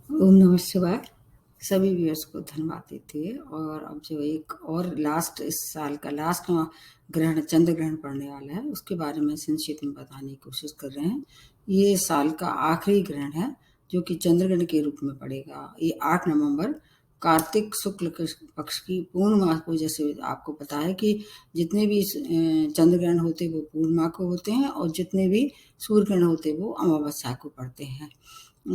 ओम नमः शिवाय। सभी व्यूअर्स को धन्यवाद देते हैं। और अब जो एक और लास्ट इस साल का लास्ट ग्रहण चंद्र ग्रहण पड़ने वाला है उसके बारे में संक्षेप में बताने की कोशिश कर रहे हैं। ये साल का आखिरी ग्रहण है जो कि चंद्र ग्रहण के रूप में पड़ेगा। ये 8 नवंबर कार्तिक शुक्ल पक्ष की पूर्णिमा को, जैसे आपको पता है कि जितने भी चंद्र ग्रहण होते वो पूर्णिमा को होते हैं और जितने भी सूर्य ग्रहण होते वो अमावस्या को पड़ते हैं।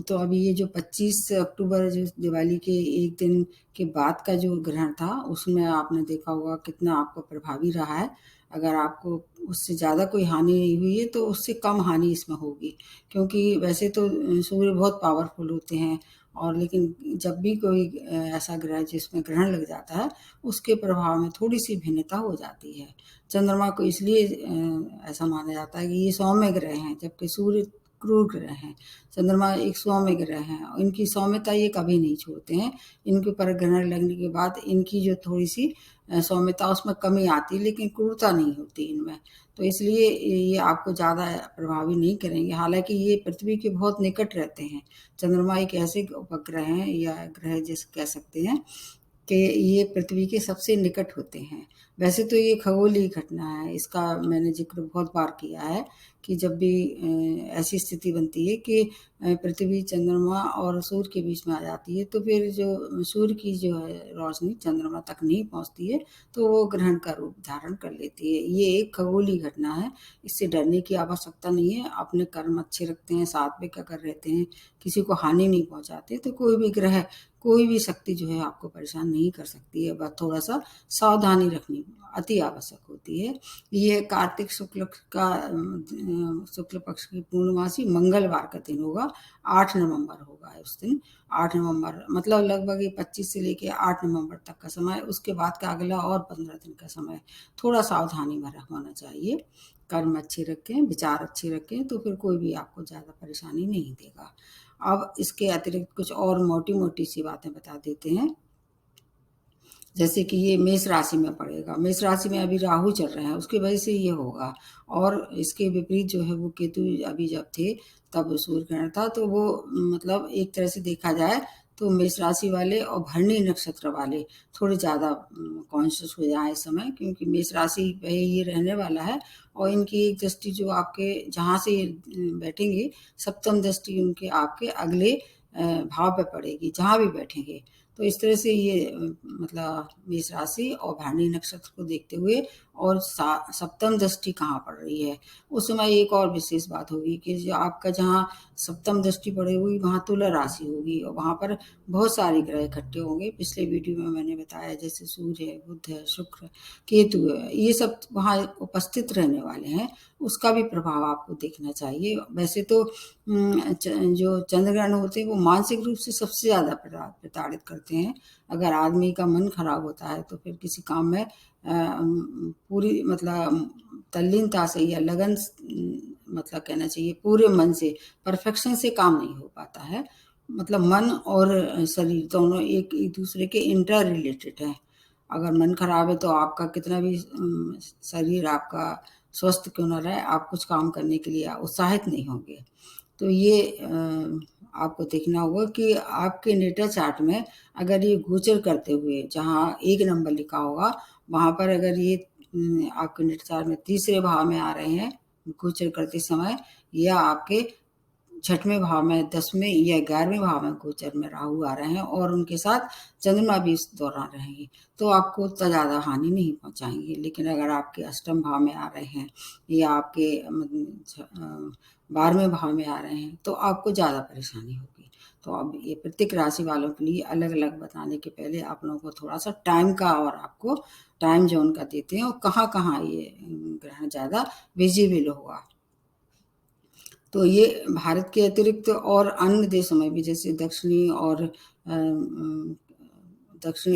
तो अभी ये जो 25 अक्टूबर जो दिवाली के एक दिन के बाद का जो ग्रहण था उसमें आपने देखा होगा कितना आपको प्रभावी रहा है। अगर आपको उससे ज़्यादा कोई हानि नहीं हुई है तो उससे कम हानि इसमें होगी, क्योंकि वैसे तो सूर्य बहुत पावरफुल होते हैं। और लेकिन जब भी कोई ऐसा ग्रह जिसमें ग्रहण लग जाता है उसके प्रभाव में थोड़ी सी भिन्नता हो जाती है। चंद्रमा को इसलिए ऐसा माना जाता है कि ये सौम्य ग्रह हैं, जबकि सूर्य क्रूर ग्रह हैं। चंद्रमा एक सौम्य ग्रह हैं और इनकी सौम्यता ये कभी नहीं छोड़ते हैं। इनके ऊपर ग्रहण लगने के बाद इनकी जो थोड़ी सी सौम्यता उसमें कमी आती है, लेकिन क्रूरता नहीं होती इनमें। तो इसलिए ये आपको ज़्यादा प्रभावी नहीं करेंगे। हालांकि ये पृथ्वी के बहुत निकट रहते हैं। चंद्रमा एक ऐसे उपग्रह हैं या ग्रह जैसे कह सकते हैं कि ये पृथ्वी के सबसे निकट होते हैं। वैसे तो ये खगोलीय घटना है, इसका मैंने जिक्र बहुत बार किया है कि जब भी ऐसी स्थिति बनती है कि पृथ्वी चंद्रमा और सूर्य के बीच में आ जाती है तो फिर जो सूर्य की जो है रोशनी चंद्रमा तक नहीं पहुंचती है तो वो ग्रहण का रूप धारण कर लेती है। ये एक खगोलीय घटना है, इससे डरने की आवश्यकता नहीं है। अपने कर्म अच्छे रखते हैं, सात्विक अगर रहते हैं, किसी को हानि नहीं पहुंचाते तो कोई भी ग्रह, कोई भी शक्ति जो है आपको परेशान नहीं कर सकती है। बस थोड़ा सा सावधानी रखनी अति आवश्यक होती है। ये कार्तिक शुक्ल पक्ष की पूर्णमासी मंगलवार का दिन होगा। 8 नवंबर होगा उस दिन। 8 नवंबर मतलब लगभग ये 25 से लेके 8 नवंबर तक का समय। उसके बाद का अगला और 15 दिन का समय थोड़ा सावधानी में होना चाहिए। कर्म अच्छे रखें, विचार अच्छे रखें तो फिर कोई भी आपको ज़्यादा परेशानी नहीं देगा। अब इसके अतिरिक्त कुछ और मोटी मोटी सी बातें बता देते हैं। जैसे कि ये मेष राशि में पड़ेगा। मेष राशि में अभी राहु चल रहे हैं, उसकी वजह से ये होगा। और इसके विपरीत जो है वो केतु अभी जब थे तब सूर्य ग्रहण था, तो वो मतलब एक तरह से देखा जाए तो मेष राशि वाले और भरणी नक्षत्र वाले थोड़े ज़्यादा कॉन्शियस हो जाए इस समय, क्योंकि मेष राशि पे ये रहने वाला है। और इनकी एक दृष्टि जो आपके जहाँ से ये बैठेंगे, सप्तम दृष्टि उनके आपके अगले भाव पे पड़ेगी जहाँ भी बैठेंगे। तो इस तरह से ये मतलब मेष राशि और भरणी नक्षत्र को देखते हुए और सप्तम दृष्टि कहाँ पड़ रही है उस समय एक और विशेष बात होगी कि जो आपका जहाँ सप्तम दृष्टि पड़ी हुई वहाँ तुला राशि होगी और वहाँ पर बहुत सारे ग्रह इकट्ठे होंगे। पिछले वीडियो में मैंने बताया जैसे सूर्य है, बुध है, शुक्र, केतु है, ये सब वहाँ उपस्थित रहने वाले हैं। उसका भी प्रभाव आपको देखना चाहिए। वैसे तो जो चंद्र ग्रहण होते हैं वो मानसिक रूप से सबसे ज़्यादा प्रताड़ित करते हैं। अगर आदमी का मन खराब होता है तो फिर किसी काम में पूरी मतलब तल्लीनता से या लगन मतलब कहना चाहिए पूरे मन से, परफेक्शन से काम नहीं हो पाता है। मतलब मन और शरीर दोनों एक एक दूसरे के इंटर रिलेटेड हैं। अगर मन खराब है तो आपका कितना भी शरीर आपका स्वस्थ क्यों ना रहे, आप कुछ काम करने के लिए उत्साहित नहीं होंगे। तो ये आपको देखना होगा कि आपके नेटा चार्ट में अगर ये गोचर करते हुए जहाँ 1 नंबर लिखा होगा वहाँ पर अगर ये आपके नेटा चार्ट में तीसरे भाव में आ रहे हैं गोचर करते समय, या आपके छठवें भाव में, 10वें या 11वें भाव में गोचर में राहु आ रहे हैं और उनके साथ चंद्रमा भी इस दौरान रहेंगे तो आपको उतना ज़्यादा हानि नहीं पहुंचाएंगे। लेकिन अगर आपके अष्टम भाव में आ रहे हैं या आपके 12वें भाव में आ रहे हैं तो आपको ज़्यादा परेशानी होगी। तो अब ये प्रत्येक राशि वालों के लिए अलग अलग बताने के पहले आप लोगों को थोड़ा सा टाइम का और आपको टाइम जोन का देते हैं और कहाँ कहाँ ये ग्रहण ज़्यादा विजिबल होगा। तो ये भारत के अतिरिक्त और अन्य देशों में भी जैसे दक्षिणी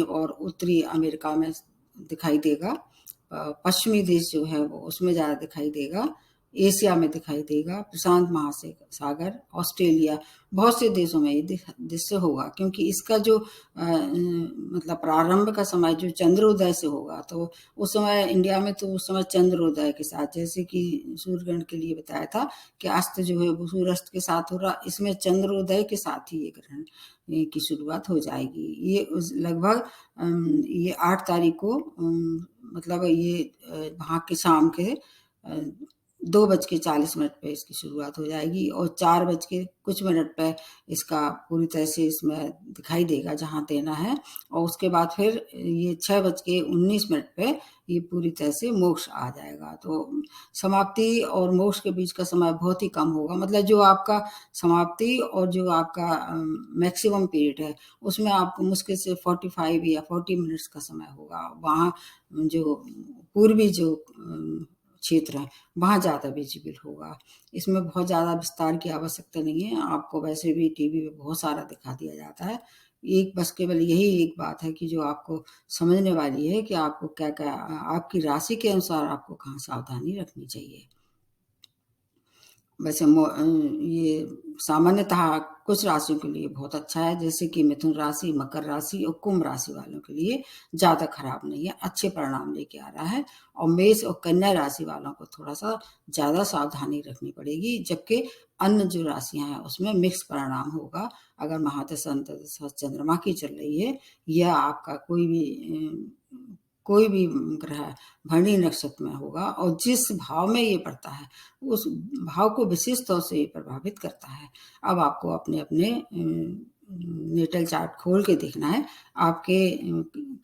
और उत्तरी अमेरिका में दिखाई देगा। पश्चिमी देश जो है वो उसमें ज़्यादा दिखाई देगा। एशिया में दिखाई देगा, प्रशांत महासागर, ऑस्ट्रेलिया, बहुत से देशों में ये दृश्य होगा, क्योंकि इसका जो मतलब प्रारंभ का समय जो चंद्रोदय से होगा, तो उस समय इंडिया में तो उस समय चंद्रोदय के साथ, जैसे कि सूर्यग्रहण के लिए बताया था कि अस्त जो है वो सूर्यास्त के साथ हो रहा, इसमें चंद्रोदय के साथ ही ये ग्रहण की शुरुआत हो जाएगी। ये लगभग ये 8 तारीख को मतलब ये वहाँ के शाम के 2:40 पे इसकी शुरुआत हो जाएगी और 4 बज के कुछ मिनट पे इसका पूरी तरह से इसमें दिखाई देगा जहाँ देना है, और उसके बाद फिर ये 6:19 पे ये पूरी तरह से मोक्ष आ जाएगा। तो समाप्ति और मोक्ष के बीच का समय बहुत ही कम होगा, मतलब जो आपका समाप्ति और जो आपका मैक्सिमम पीरियड है उसमें आपको मुश्किल से 45 या 40 मिनट्स का समय होगा। वहाँ जो पूर्वी जो क्षेत्र है वहाँ ज़्यादा विजिबल होगा। इसमें बहुत ज़्यादा विस्तार की आवश्यकता नहीं है, आपको वैसे भी टीवी पे बहुत सारा दिखा दिया जाता है। एक बस केवल यही एक बात है कि जो आपको समझने वाली है कि आपको क्या-क्या आपकी राशि के अनुसार आपको कहाँ सावधानी रखनी चाहिए। वैसे ये सामान्यतः कुछ राशियों के लिए बहुत अच्छा है, जैसे कि मिथुन राशि, मकर राशि और कुंभ राशि वालों के लिए ज़्यादा खराब नहीं है, अच्छे परिणाम लेके आ रहा है। और मेष और कन्या राशि वालों को थोड़ा-सा ज़्यादा सावधानी रखनी पड़ेगी, जबकि अन्य जो राशियाँ हैं उसमें मिक्स परिणाम होगा। अगर महादशा अंतर्दशा चंद्रमा की चल रही है या आपका कोई भी ग्रह भरणी नक्षत्र में होगा और जिस भाव में ये पड़ता है उस भाव को विशेष तौर से प्रभावित करता है। अब आपको अपने-अपने नेटल चार्ट खोल के देखना है, आपके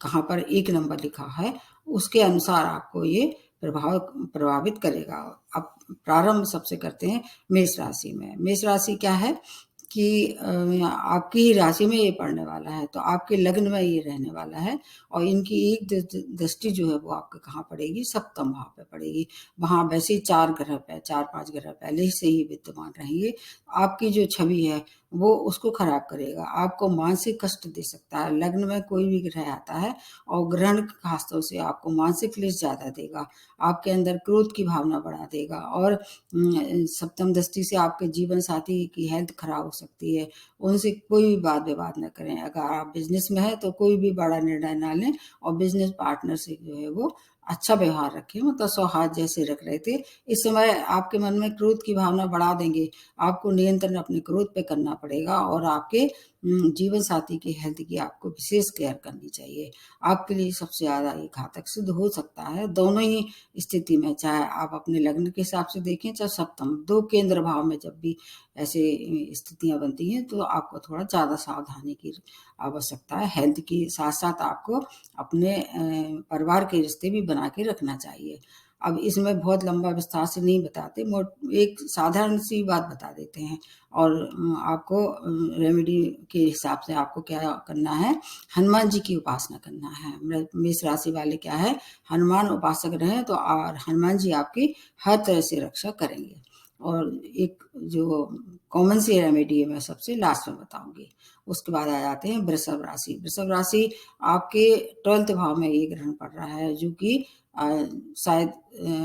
कहाँ पर 1 नंबर लिखा है, उसके अनुसार आपको ये प्रभावित करेगा। अब प्रारंभ सबसे करते हैं मेष राशि में। मेष राशि क्या है कि आपकी ही राशि में ये पड़ने वाला है, तो आपके लग्न में ये रहने वाला है और इनकी एक दृष्टि जो है वो आपके कहाँ पड़ेगी, सप्तम भाव पे पड़ेगी। वहाँ वैसे ही 4-5 ग्रह पहले से ही विद्यमान रहेंगे। आपकी जो छवि है वो उसको खराब करेगा, आपको मानसिक कष्ट दे सकता है। लग्न में कोई भी ग्रह आता है और ग्रहण खासतौर से आपको मानसिक क्लेश ज़्यादा देगा, आपके अंदर क्रोध की भावना बढ़ा देगा और सप्तम दृष्टि से आपके जीवन साथी की हेल्थ खराब हो सकती है। उनसे कोई भी वाद विवाद न करें। अगर आप बिजनेस में हैं तो कोई भी बड़ा निर्णय ना लें और बिजनेस पार्टनर से जो है वो अच्छा व्यवहार रखें, मतलब सौहार्द जैसे रख रहे थे। इस समय आपके मन में क्रोध की भावना बढ़ा देंगे, आपको नियंत्रण अपने क्रोध पे करना पड़ेगा और आपके जीवन साथी की हेल्थ की आपको विशेष केयर करनी चाहिए। आपके लिए सबसे ज़्यादा ये घातक सिद्ध हो सकता है, दोनों ही स्थिति में, चाहे आप अपने लग्न के हिसाब से देखें, चाहे सप्तम, 2 केंद्र भाव में जब भी ऐसे स्थितियाँ बनती हैं तो आपको थोड़ा ज़्यादा सावधानी की आवश्यकता है। हेल्थ की साथ-साथ आपको अपने परिवार के रिश्ते भी बना के रखना चाहिए। अब इसमें बहुत लंबा विस्तार से नहीं बताते, एक साधारण सी बात बता देते हैं और आपको रेमेडी के हिसाब से आपको क्या करना है, हनुमान जी की उपासना करना है। मेष राशि वाले क्या है, हनुमान उपासक रहें तो और हनुमान जी आपकी हर तरह से रक्षा करेंगे। और एक जो कॉमन सी रेमेडी है मैं सबसे लास्ट में बताऊंगी। उसके बाद आ जाते हैं वृषभ राशि। वृषभ राशि आपके 12th भाव में ये ग्रहण पड़ रहा है, जो कि शायद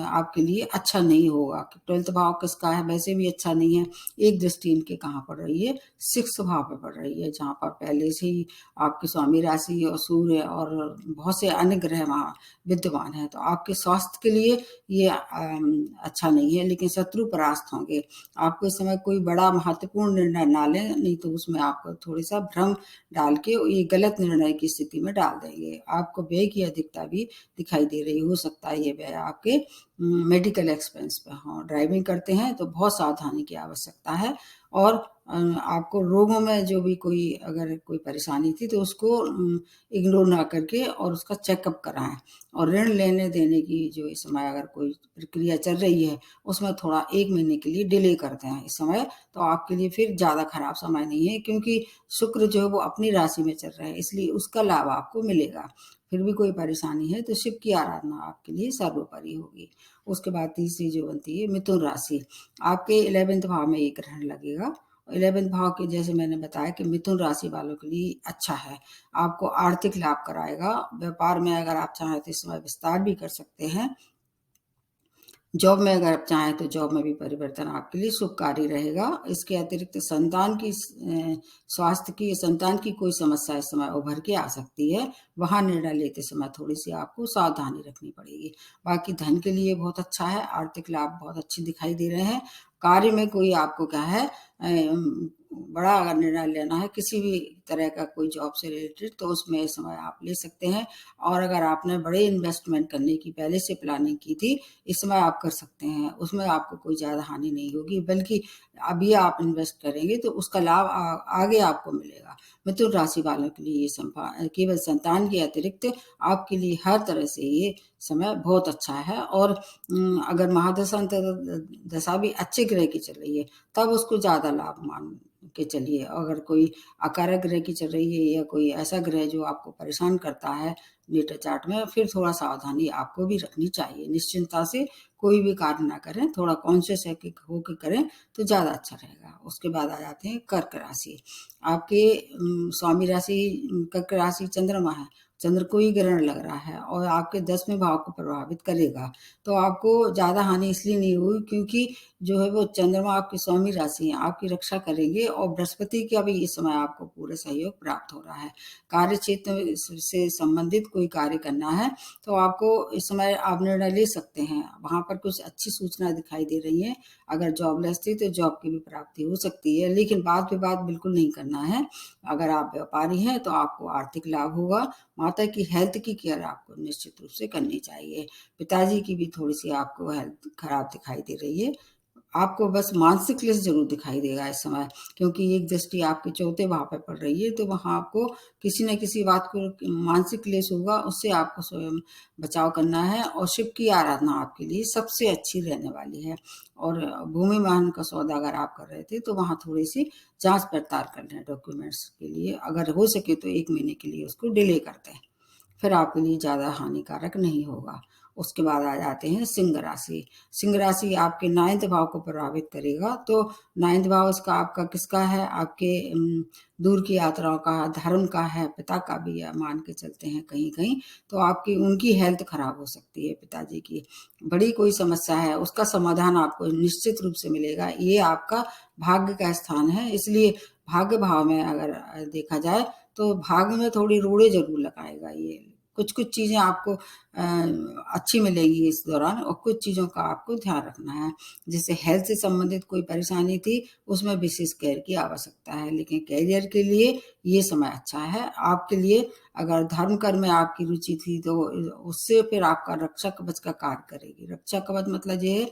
आपके लिए अच्छा नहीं होगा। 12th भाव किसका है, वैसे भी अच्छा नहीं है। एक दृष्टि इनके कहाँ पड़ रही है, 6th भाव पे पड़ रही है, जहाँ पर पहले से ही आपकी स्वामी राशि और सूर्य और बहुत से अन्य ग्रह वहाँ विद्यमान है। तो आपके स्वास्थ्य के लिए ये अच्छा नहीं है, लेकिन शत्रु परास्त होंगे। आपको इस समय कोई बड़ा महत्वपूर्ण निर्णय ना लें, नहीं तो उसमें आपको थोड़ा सा भ्रम डाल के ये गलत निर्णय की स्थिति में डाल देंगे। आपको व्यय की अधिकता भी दिखाई दे रही, हो सकता है ये व्यय आपके मेडिकल एक्सपेंस पे हों। ड्राइविंग करते हैं तो बहुत सावधानी की आवश्यकता है और आपको रोगों में जो भी कोई अगर कोई परेशानी थी तो उसको इग्नोर ना करके और उसका चेकअप कराएं। और ऋण लेने देने की जो इस समय अगर कोई प्रक्रिया चल रही है उसमें थोड़ा 1 महीने के लिए डिले करते हैं इस समय, तो आपके लिए फिर ज़्यादा खराब समय नहीं है, क्योंकि शुक्र जो है वो अपनी राशि में चल रहा है, इसलिए उसका लाभ आपको मिलेगा। फिर भी कोई परेशानी है तो शिव की आराधना आपके लिए सर्वोपरि होगी। उसके बाद तीसरी जो बनती है मिथुन राशि। आपके 11th भाव में ये ग्रहण लगेगा। 11th भाव के जैसे मैंने बताया कि मिथुन राशि वालों के लिए अच्छा है, आपको आर्थिक लाभ कराएगा। व्यापार में अगर आप चाहें तो इस समय विस्तार भी कर सकते हैं। जॉब में अगर आप चाहें तो जॉब में भी परिवर्तन आपके लिए शुभकारी रहेगा। इसके अतिरिक्त स्वास्थ्य की संतान की कोई समस्या इस समय उभर के आ सकती है, वहाँ निर्णय लेते समय थोड़ी-सी आपको सावधानी रखनी पड़ेगी। बाकी धन के लिए बहुत अच्छा है, आर्थिक लाभ बहुत अच्छे दिखाई दे रहे हैं। कार्य में कोई आपको क्या है बड़ा अगर निर्णय लेना है किसी भी तरह का कोई जॉब से रिलेटेड तो उसमें इस समय आप ले सकते हैं। और अगर आपने बड़े इन्वेस्टमेंट करने की पहले से प्लानिंग की थी, इस समय आप कर सकते हैं। उसमें आपको कोई ज़्यादा हानि नहीं होगी, बल्कि अभी आप इन्वेस्ट करेंगे तो उसका लाभ आगे आपको मिलेगा। मिथुन राशि वालों के लिए ये केवल संतान के अतिरिक्त आपके लिए हर तरह से ये समय बहुत अच्छा है। और अगर महादशा दशा भी अच्छे ग्रह की चल रही है तब उसको ज़्यादा लाभ मान के चलिए। अगर कोई अकारक ग्रह की चल रही है या कोई ऐसा ग्रह जो आपको परेशान करता है नेटर चार्ट में, फिर थोड़ा सावधानी आपको भी रखनी चाहिए। निश्चिंतता से कोई भी कार्य ना करें, थोड़ा कॉन्शियस होके करें तो ज़्यादा अच्छा रहेगा। उसके बाद आ जाते हैं कर्क राशि। आपके स्वामी राशि कर्क राशि चंद्रमा है, चंद्र को ही ग्रहण लग रहा है और आपके 10वें भाव को प्रभावित करेगा। तो आपको ज़्यादा हानि इसलिए नहीं हुई क्योंकि जो है वो चंद्रमा आपकी स्वामी राशि है, आपकी रक्षा करेंगे और बृहस्पति का भी इस समय आपको पूरे सहयोग प्राप्त हो रहा है। कार्य क्षेत्र से संबंधित कोई कार्य करना है तो आपको इस समय आप निर्णय ले सकते हैं। वहाँ पर कुछ अच्छी सूचना दिखाई दे रही है। अगर जॉबलेस थी तो जॉब की भी प्राप्ति हो सकती है, लेकिन वाद-विवाद बिल्कुल नहीं करना है। अगर आप व्यापारी हैं तो आपको आर्थिक लाभ होगा। माता की हेल्थ की केयर आपको निश्चित रूप से करनी चाहिए। पिताजी की भी थोड़ी-सी आपको हेल्थ खराब दिखाई दे रही है। आपको बस मानसिक क्लेश ज़रूर दिखाई देगा इस समय, क्योंकि एक दृष्टि आपके 4थे भाव पे पड़ रही है, तो वहाँ आपको किसी न किसी बात को मानसिक क्लेश होगा, उससे आपको स्वयं बचाव करना है। और शिव की आराधना आपके लिए सबसे अच्छी रहने वाली है। और भूमि वाहन का सौदा अगर आप कर रहे थे, तो वहाँ थोड़ी-सी जाँच-पड़ताल कर लें डॉक्यूमेंट्स के लिए। अगर हो सके तो 1 महीने के लिए उसको डिले कर दें। फिर आपके लिए ज़्यादा हानिकारक नहीं होगा। उसके बाद आ जाते हैं सिंह राशि। सिंह राशि आपके 9th भाव को प्रभावित करेगा, तो 9th भाव इसका आपका किसका है? आपके दूर की यात्राओं का, धर्म का है, पिता का भी है, मान के चलते हैं कहीं-कहीं, तो आपकी उनकी हेल्थ खराब हो सकती है पिताजी की। बड़ी कोई समस्या है, उसका समाधान आपको निश्चित रूप से मिलेगा। ये आपका भाग्य का स्थान है, इसलिए भाग्य भाव में अगर देखा जाए तो भाग्य में थोड़ी रोड़ें ज़रूर लगाएगा ये। कुछ-कुछ चीज़ें आपको अच्छी मिलेगी इस दौरान और कुछ चीज़ों का आपको ध्यान रखना है। जैसे हेल्थ से संबंधित कोई परेशानी थी, उसमें विशेष केयर की आवश्यकता है। लेकिन करियर के लिए ये समय अच्छा है। आपके लिए अगर धर्म कर्म में आपकी रुचि थी तो उससे फिर आपका रक्षा कवच का कार्य करेगी। रक्षा कवच मतलब ये है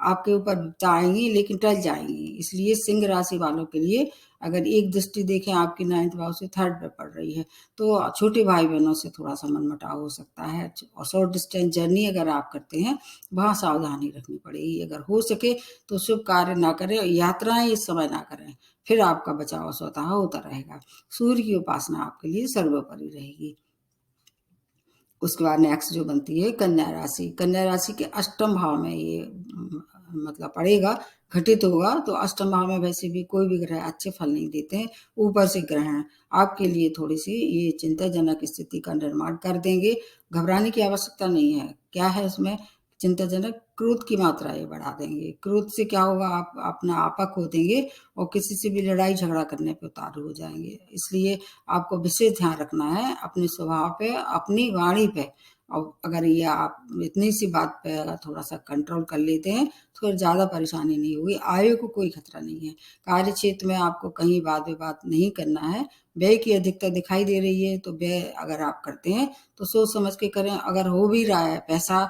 आपके ऊपर विपदा आएँगी लेकिन टल जाएँगी। इसलिए सिंह राशि वालों के लिए अगर एक दृष्टि देखें आपकी 9th भाव से 3rd पे पड़ रही है, तो छोटे भाई-बहनों से थोड़ा-सा मनमुटाव हो सकता है। और शॉर्ट डिस्टेंस जर्नी अगर आप करते हैं, वहाँ सावधानी रखनी पड़ेगी। अगर हो सके तो शुभ कार्य ना करें, यात्राएँ इस समय ना करें, फिर आपका बचाव स्वतः होता रहेगा। सूर्य की उपासना आपके लिए सर्वोपरि रहेगी। उसके बाद नेक्स्ट जो बनती है कन्या राशि। कन्या राशि के अष्टम भाव में ये मतलब पड़ेगा, घटित होगा। तो अष्टम भाव में वैसे भी कोई भी ग्रह अच्छे फल नहीं देते हैं, ऊपर से ग्रहण आपके लिए थोड़ी-सी ये चिंताजनक स्थिति का निर्माण कर देंगे। घबराने की आवश्यकता नहीं है। क्या है उसमें चिंताजनक? क्रोध की मात्रा ये बढ़ा देंगे। क्रोध से क्या होगा आप अपना आपा खो देंगे और किसी से भी लड़ाई झगड़ा करने पे उतारू हो जाएँगे। इसलिए आपको विशेष ध्यान रखना है अपने स्वभाव पे, अपनी वाणी पे। और अगर ये आप इतनी सी बात पे अगर थोड़ा-सा कंट्रोल कर लेते हैं, तो फिर ज़्यादा परेशानी नहीं होगी। आयु को कोई खतरा नहीं है। कार्य क्षेत्र में आपको कहीं वाद-विवाद नहीं करना है। व्यय की अधिकता दिखाई दे रही है, तो व्यय अगर आप करते हैं, तो सोच समझ के करें। अगर हो भी रहा है पैसा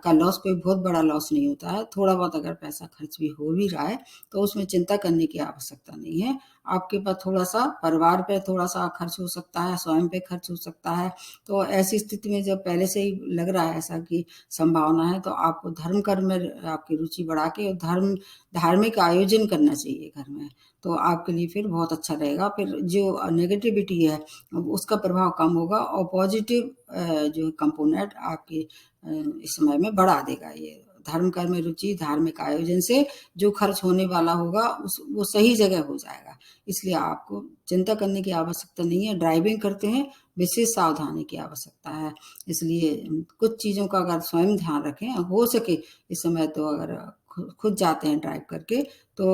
का लॉस कोई बहुत बड़ा लॉस नहीं होता है। थोड़ा बहुत अगर पैसा खर्च भी हो भी रहा है, तो उसमें चिंता करने की आवश्यकता नहीं है। आपके पास थोड़ा-सा परिवार पे थोड़ा-सा खर्च हो सकता है, स्वयं पे खर्च हो सकता है। तो ऐसी स्थिति में जब पहले से ही लग रहा है ऐसा कि संभावना है, तो आपको धर्म कर्म में आपकी रुचि बढ़ा के धार्मिक आयोजन करना चाहिए घर में। तो आपके लिए फिर बहुत अच्छा रहेगा। फिर जो नेगेटिविटी है, उसका प्रभाव कम होगा और पॉज़िटिव जो कंपोनेंट आपके इस समय में बढ़ा देगा ये धर्म कर्म में रुचि, धार्मिक आयोजन से जो खर्च होने वाला होगा वो सही जगह हो जाएगा। इसलिए आपको चिंता करने की आवश्यकता नहीं है। ड्राइविंग करते हैं, विशेष सावधानी की आवश्यकता है। इसलिए कुछ चीज़ों का अगर स्वयं ध्यान रखें, हो सके इस समय तो अगर खुद जाते हैं ड्राइव करके तो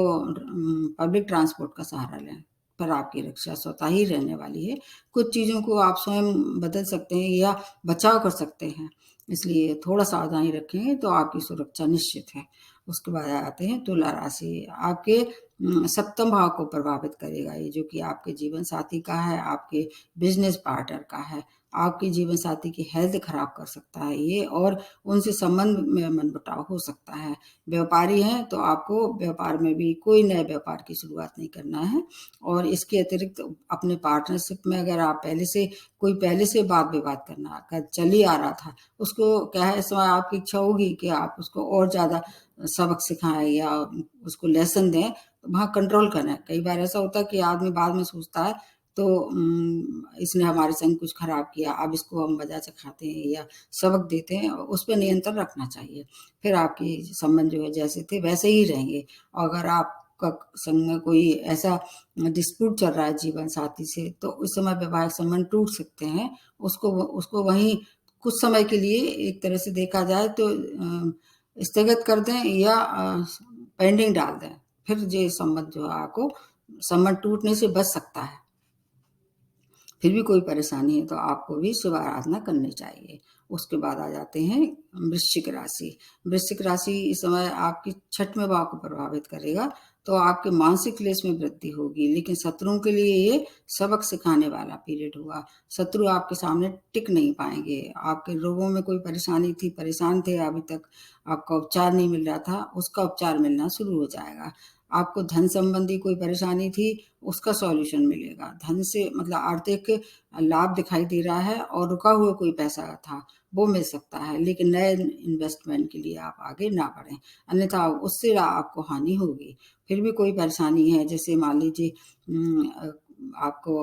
पब्लिक ट्रांसपोर्ट का सहारा लें, पर आपकी रक्षा स्वतः ही रहने वाली है। कुछ चीज़ों को आप स्वयं बदल सकते हैं या बचाव कर सकते हैं, इसलिए थोड़ा सावधानी रखेंगे तो आपकी सुरक्षा निश्चित है। उसके बाद आते हैं तुला राशि। आपके सप्तम भाव को प्रभावित करेगा ये, जो कि आपके जीवन साथी का है, आपके बिजनेस पार्टनर का है। आपके जीवन साथी की हेल्थ खराब कर सकता है ये, और उनसे संबंध में मनमुटाव हो सकता है। व्यापारी हैं तो आपको व्यापार में भी कोई नए व्यापार की शुरुआत नहीं करना है। और इसके अतिरिक्त अपने पार्टनरशिप में अगर आप पहले से वाद विवाद करना अगर चल ही आ रहा था, उसको क्या है, इस समय आपकी इच्छा होगी कि आप उसको और ज़्यादा सबक सिखाएं या उसको लेसन दें, तो वहाँ कंट्रोल करें। कई बार ऐसा होता है कि आदमी बाद में सोचता है तो इसने हमारे संग कुछ खराब किया, अब इसको हम वजह सिखाते हैं या सबक देते हैं, उस पर नियंत्रण रखना चाहिए। फिर आपकी संबंध जो है जैसे थे वैसे ही रहेंगे। और अगर आपका संग में कोई ऐसा डिस्प्यूट चल रहा है जीवन साथी से, तो उस समय वैवाहिक संबंध टूट सकते हैं। उसको वहीं कुछ समय के लिए एक तरह से देखा जाए तो स्थगित कर दें या पेंडिंग डाल दें। फिर ये संबंध जो है आपको संबंध टूटने से बच सकता है। फिर भी कोई परेशानी है तो आपको भी शिव आराधना करनी चाहिए। उसके बाद आ जाते हैं वृश्चिक राशि। वृश्चिक राशि इस समय आपकी छठवें भाव को प्रभावित करेगा, तो आपके मानसिक क्लेश में वृद्धि होगी, लेकिन शत्रुओं के लिए ये सबक सिखाने वाला पीरियड हुआ। शत्रु आपके सामने टिक नहीं पाएंगे। आपके रोगों में कोई परेशानी थी, परेशान थे, अभी तक आपका उपचार नहीं मिल रहा था, उसका उपचार मिलना शुरू हो जाएगा। आपको धन संबंधी कोई परेशानी थी, उसका सॉल्यूशन मिलेगा। धन से मतलब आर्थिक लाभ दिखाई दे रहा है, और रुका हुआ कोई पैसा था वो मिल सकता है, लेकिन नए इन्वेस्टमेंट के लिए आप आगे ना बढ़ें, अन्यथा उससे आपको हानि होगी। फिर भी कोई परेशानी है, जैसे मान लीजिए आपको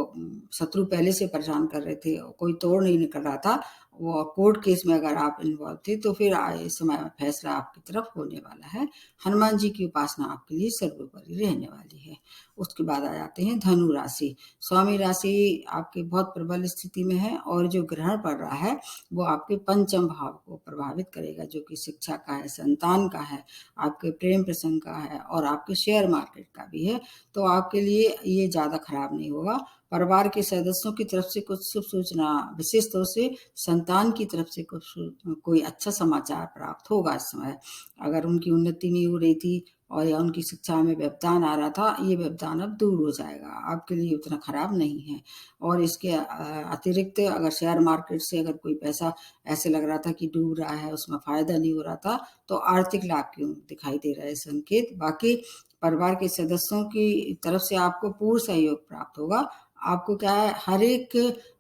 शत्रु पहले से परेशान कर रहे थे, कोई तोड़ नहीं निकल रहा था, वो कोर्ट केस में अगर आप इन्वॉल्व थे, तो फिर इस समय फैसला आपकी तरफ होने वाला है। हनुमान जी की उपासना आपके लिए सर्वोपरि रहने वाली है। उसके बाद आ जाते हैं धनु राशि। स्वामी राशि आपके बहुत प्रबल स्थिति में है, और जो ग्रहण पड़ रहा है वो आपके पंचम भाव को प्रभावित करेगा, जो कि शिक्षा का है, संतान का है, आपके प्रेम प्रसंग का है, और आपके शेयर मार्केट का भी है। तो आपके लिए ये ज़्यादा खराब नहीं होगा। परिवार के सदस्यों की तरफ से कुछ शुभ सूचना, विशेष तौर से संतान की तरफ से कोई अच्छा समाचार प्राप्त होगा इस समय। अगर उनकी उन्नति नहीं हो रही थी और या उनकी शिक्षा में व्यवधान आ रहा था, ये व्यवधान अब दूर हो जाएगा, आपके लिए उतना खराब नहीं है। और इसके अतिरिक्त अगर शेयर मार्केट से अगर कोई पैसा ऐसे लग रहा था कि डूब रहा है, उसमें फायदा नहीं हो रहा था, तो आर्थिक लाभ क्यों दिखाई दे रहा है संकेत। बाकी परिवार के सदस्यों की तरफ से आपको पूर्ण सहयोग प्राप्त होगा। आपको क्या है, हर एक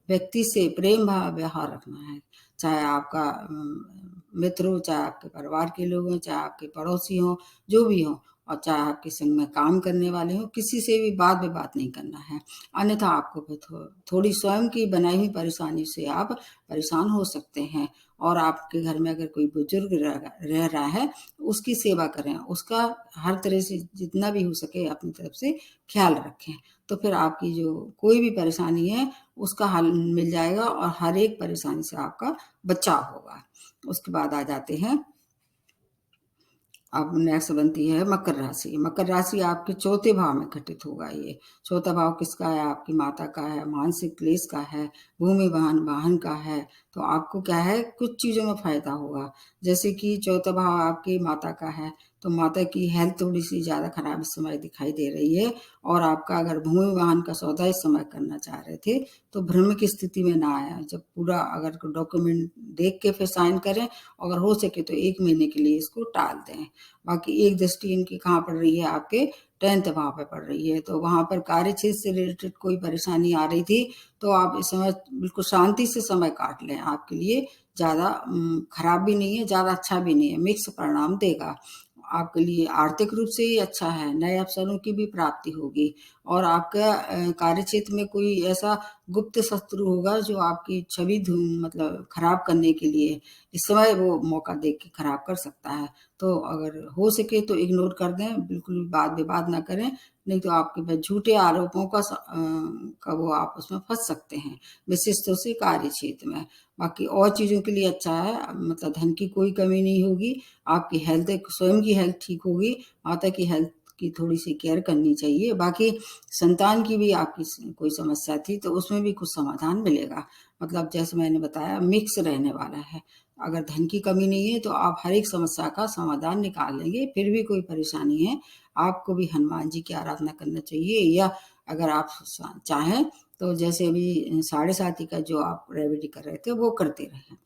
व्यक्ति से प्रेम भाव व्यवहार रखना है, चाहे आपका मित्र हो, चाहे आपके परिवार के लोग हों, चाहे आपके पड़ोसी हों, जो भी हों, और चाहे आपके संग में काम करने वाले हों, किसी से भी वाद विवाद नहीं करना है, अन्यथा आपको फिर थोड़ी स्वयं की बनाई हुई परेशानी से आप परेशान हो सकते हैं। और आपके घर में अगर कोई बुजुर्ग रह रहा है, उसकी सेवा करें, उसका हर तरह से जितना भी हो सके अपनी तरफ से ख्याल रखें, तो फिर आपकी जो कोई भी परेशानी है उसका हल मिल जाएगा, और हर एक परेशानी से आपका बचाव होगा। उसके बाद आ जाते हैं, अब नेक्स्ट बनती है मकर राशि। मकर राशि आपके चौथे भाव में घटित होगा। ये चौथा भाव किसका है, आपकी माता का है, मानसिक क्लेश का है, भूमि वाहन का है। तो आपको क्या है, कुछ चीज़ों में फायदा होगा, जैसे कि चौथा भाव आपकी माता का है, तो माता की हेल्थ थोड़ी सी ज़्यादा खराब इस समय दिखाई दे रही है। और आपका अगर भूमि वाहन का सौदा इस समय करना चाह रहे थे, तो भ्रम की स्थिति में ना आया, जब पूरा अगर डॉक्यूमेंट देख के फिर साइन करें, अगर हो सके तो 1 महीने के लिए इसको टाल दें। बाकी एक दृष्टि इनकी कहाँ पड़ रही है, आपके 10th भाव पे पड़ रही है, तो वहाँ पर कार्य क्षेत्र से रिलेटेड कोई परेशानी आ रही थी, तो आप इस समय बिल्कुल शांति से समय काट लें, आपके लिए ज़्यादा खराब भी नहीं है, ज़्यादा अच्छा भी नहीं है, मिक्स परिणाम देगा। आपके लिए आर्थिक रूप से ही अच्छा है, नए अवसरों की भी प्राप्ति होगी और आपका कार्यक्षेत्र में कोई ऐसा गुप्त शत्रु होगा जो आपकी छवि मतलब खराब करने के लिए इस समय वो मौका देख के खराब कर सकता है। तो अगर हो सके तो इग्नोर कर दें, बिल्कुल भी वाद विवाद ना करें, नहीं तो आपके पास झूठे आरोपों का वो आप उसमें फंस सकते हैं, विशेष तौर से कार्य क्षेत्र में। बाकी और चीज़ों के लिए अच्छा है, मतलब धन की कोई कमी नहीं होगी, आपकी हेल्थ स्वयं की हेल्थ ठीक होगी, माता की हेल्थ की थोड़ी सी केयर करनी चाहिए। बाकी संतान की भी आपकी कोई समस्या थी तो उसमें भी कुछ समाधान मिलेगा, मतलब जैसे मैंने बताया मिक्स रहने वाला है। अगर धन की कमी नहीं है तो आप हर एक समस्या का समाधान निकाल लेंगे। फिर भी कोई परेशानी है, आपको भी हनुमान जी की आराधना करना चाहिए, या अगर आप चाहें तो जैसे अभी साढ़े साथी का जो आप रेमेडी कर रहे थे वो करते रहें।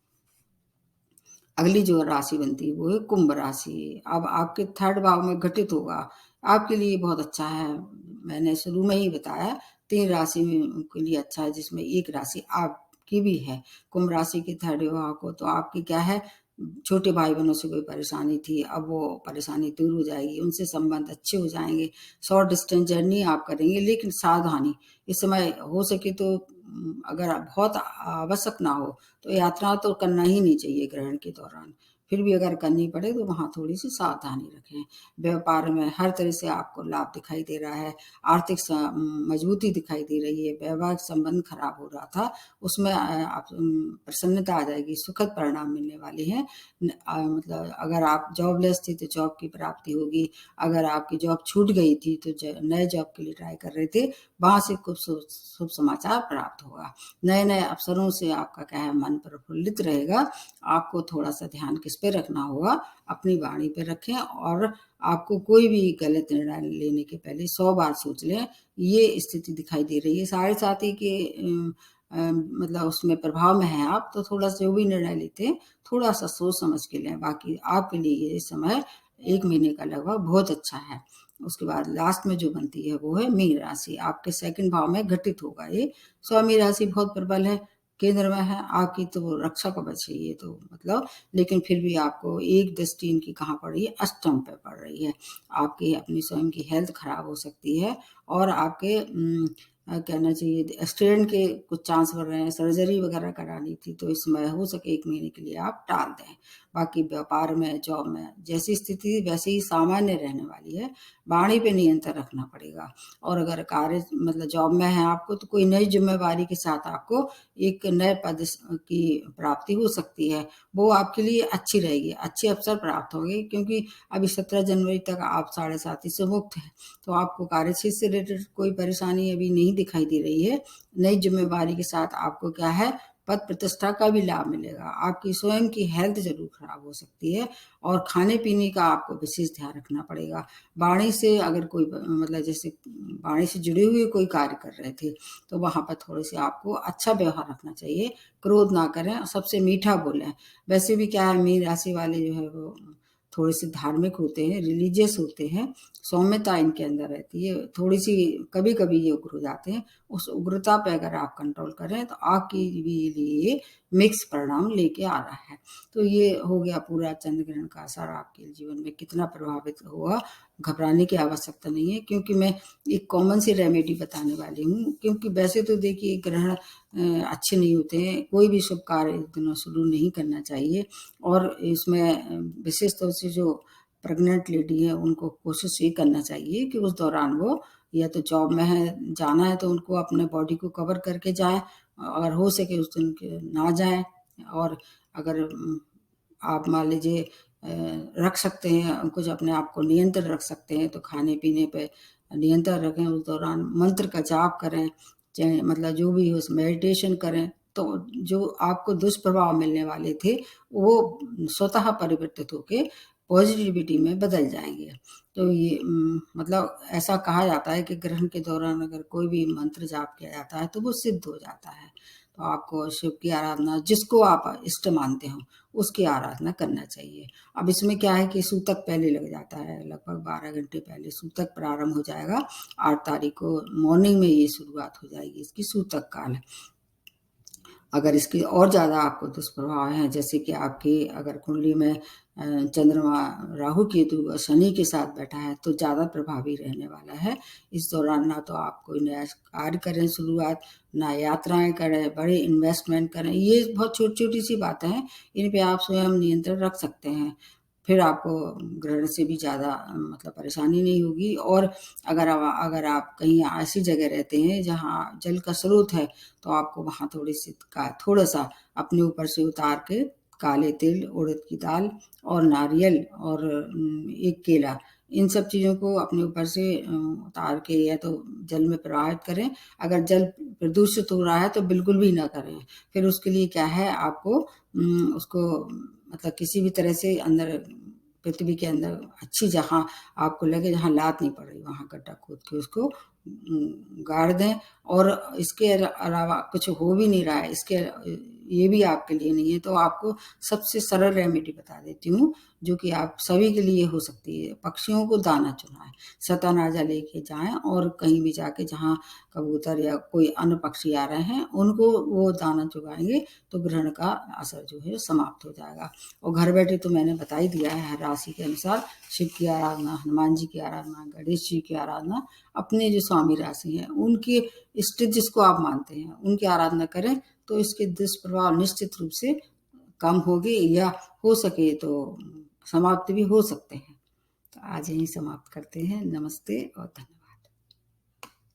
अगली जो राशि बनती है वो है कुंभ राशि। अब आपके थर्ड भाव में घटित होगा, आपके लिए बहुत अच्छा है। मैंने शुरू में ही बताया 3 राशि में के लिए अच्छा है, जिसमें एक राशि आपकी भी है। कुंभ राशि के थर्ड भाव को तो आपकी क्या है, छोटे भाई बहनों से कोई परेशानी थी, अब वो परेशानी दूर हो जाएगी, उनसे संबंध अच्छे हो जाएंगे। शॉर्ट डिस्टेंस जर्नी आप करेंगे, लेकिन सावधानी इस समय हो सके तो अगर बहुत आवश्यक ना हो तो यात्रा तो करना ही नहीं चाहिए ग्रहण के दौरान। फिर भी अगर करनी पड़े तो वहाँ थोड़ी सी सावधानी रखें। व्यापार में हर तरह से आपको लाभ दिखाई दे रहा है, आर्थिक मजबूती दिखाई दे रही है। वैवाहिक संबंध खराब हो रहा था उसमें आप प्रसन्नता आ जाएगी, सुखद परिणाम मिलने वाले हैं। मतलब अगर आप जॉबलेस थे तो जॉब की प्राप्ति होगी, अगर आपकी जॉब छूट गई थी तो नए जॉब के लिए ट्राई कर रहे थे, वहाँ से कुछ शुभ समाचार प्राप्त होगा। नए नए अवसरों से आपका क्या है, मन प्रफुल्लित रहेगा। आपको थोड़ा सा ध्यान किस पे रखना होगा, अपनी वाणी पे रखें, और आपको कोई भी गलत निर्णय लेने के पहले 100 बार सोच लें। ये स्थिति दिखाई दे रही है साढ़े साथी के मतलब उसमें प्रभाव में है आप, तो थोड़ा सा जो भी निर्णय लेते हैं थोड़ा सा सोच समझ के लें। बाकी आपके लिए ये समय 1 महीने का लगभग बहुत अच्छा है। उसके बाद लास्ट में जो बनती है वो है मीन राशि, आपके सेकंड भाव में घटित होगा ये। स्वामी राशि बहुत प्रबल है, केंद्र में है, आपकी तो रक्षा कवच है ये तो, मतलब लेकिन फिर भी आपको एक दृष्टि इनकी कहाँ पड़ रही है, अष्टम पे पड़ रही है। आपकी अपनी स्वयं की हेल्थ खराब हो सकती है, और आपके कहना चाहिए स्टूडेंट के कुछ चांस बढ़ रहे हैं, सर्जरी वगैरह करानी थी तो इसमें हो सके 1 महीने के लिए आप टाल दें। बाकी व्यापार में, जॉब में जैसी स्थिति वैसे ही सामान्य रहने वाली है, वाणी पे नियंत्रण रखना पड़ेगा। और अगर कार्य मतलब जॉब में है आपको तो कोई नई जिम्मेवारी के साथ आपको एक नए पद की प्राप्ति हो सकती है, वो आपके लिए अच्छी रहेगी, अच्छे अवसर प्राप्त होंगे, क्योंकि अभी 17 जनवरी तक आप साढ़े साथी से मुक्त हैं, तो आपको कार्यक्षेत्र से रिलेटेड कोई परेशानी अभी नहीं दिखाई दे रही है। नई जिम्मेवारी के साथ आपको क्या है, पद प्रतिष्ठा का भी लाभ मिलेगा। आपकी स्वयं की हेल्थ जरूर खराब हो सकती है, और खाने पीने का आपको विशेष ध्यान रखना पड़ेगा। वाणी से अगर कोई मतलब जैसे वाणी से जुड़े हुए कोई कार्य कर रहे थे तो वहां पर थोड़े से आपको अच्छा व्यवहार रखना चाहिए, क्रोध ना करें और सबसे मीठा बोलें। वैसे भी क्या है, मीन राशि वाले जो है वो थोड़े से धार्मिक होते हैं, रिलीजियस होते हैं, सौम्यता इनके अंदर रहती है, थोड़ी सी कभी कभी ये उग्र हो जाते हैं। उस उग्रता पे अगर आप कंट्रोल करें तो आपके भी लिए मिक्स परिणाम लेके आ रहा है। तो ये हो गया पूरा चंद्र ग्रहण का असर आपके जीवन में कितना प्रभावित हुआ। घबराने की आवश्यकता नहीं है, क्योंकि मैं एक कॉमन सी रेमेडी बताने वाली हूँ। क्योंकि वैसे तो देखिए ग्रहण अच्छे नहीं होते हैं, कोई भी शुभ कार्य इस दिनों शुरू नहीं करना चाहिए, और इसमें विशेष तौर से जो प्रेग्नेंट लेडी है उनको कोशिश ये करना चाहिए कि उस दौरान वो या तो जॉब में है, जाना है तो उनको अपने बॉडी को कवर करके जाए, और हो सके उस दिन ना जाए। और अगर आप मान लीजिए रख सकते हैं कुछ, अपने आप को नियंत्रण रख सकते हैं तो खाने पीने पे नियंत्रण रखें, उस दौरान मंत्र का जाप करें, चाहे मतलब जो भी हो मेडिटेशन करें, तो जो आपको दुष्प्रभाव मिलने वाले थे वो स्वतः परिवर्तित होके पॉजिटिविटी में बदल जाएंगे। तो ये मतलब ऐसा कहा जाता है कि ग्रहण के दौरान अगर कोई भी मंत्र जाप किया जाता है तो वो सिद्ध हो जाता है। तो आपको शिव की आराधना, जिसको आप इष्ट मानते हो उसकी आराधना करना चाहिए। अब इसमें क्या है कि सूतक पहले लग जाता है, लगभग 12 घंटे पहले सूतक प्रारंभ हो जाएगा। 8 तारीख को मॉर्निंग में ये शुरुआत हो जाएगी इसकी, सूतक काल। अगर इसके और ज़्यादा आपको दुष्प्रभाव हैं, जैसे कि आपकी अगर कुंडली में चंद्रमा राहु केतु और शनि के साथ बैठा है, तो ज़्यादा प्रभावी रहने वाला है। इस दौरान ना तो आप कोई नया कार्य करें शुरुआत, ना यात्राएं करें, बड़े इन्वेस्टमेंट करें। ये बहुत छोटी छोटी सी बातें हैं, इन पे आप स्वयं नियंत्रण रख सकते हैं। फिर आपको ग्रहण से भी ज़्यादा मतलब परेशानी नहीं होगी। और अगर आप कहीं ऐसी जगह रहते हैं जहाँ जल का स्रोत है, तो आपको वहाँ थोड़ा सा अपने ऊपर से उतार के काले तिल, उड़द की दाल और नारियल और एक केला, इन सब चीज़ों को अपने ऊपर से उतार के या तो जल में प्रवाहित करें। अगर जल प्रदूषित हो रहा है तो बिल्कुल भी ना करें। फिर उसके लिए क्या है, आपको उसको मतलब किसी भी तरह से अंदर पृथ्वी के अंदर अच्छी, जहाँ आपको लगे जहाँ लात नहीं पड़ रही, वहाँ गड्ढा खोद के उसको गाड़ दें। और इसके अलावा कुछ हो भी नहीं रहा है, इसके ये भी आपके लिए नहीं है, तो आपको सबसे सरल रेमेडी बता देती हूँ, जो कि आप सभी के लिए हो सकती है। पक्षियों को दाना चुनाएं, सतनाजा लेके जाएं और कहीं भी जाके जहाँ कबूतर या कोई अन्य पक्षी आ रहे हैं उनको वो दाना चुगाएंगे, तो ग्रहण का असर जो है समाप्त हो जाएगा। और घर बैठे तो मैंने बता ही दिया है, हर राशि के अनुसार शिव की आराधना, हनुमान जी की आराधना, गणेश जी की आराधना, अपने जो स्वामी राशि हैं उनके इष्ट जिसको आप मानते हैं उनकी आराधना करें, तो इसके दुष्प्रभाव निश्चित रूप से कम होगी, या हो सके तो समाप्त भी हो सकते हैं। तो आज यहीं समाप्त करते हैं। नमस्ते और धन्यवाद।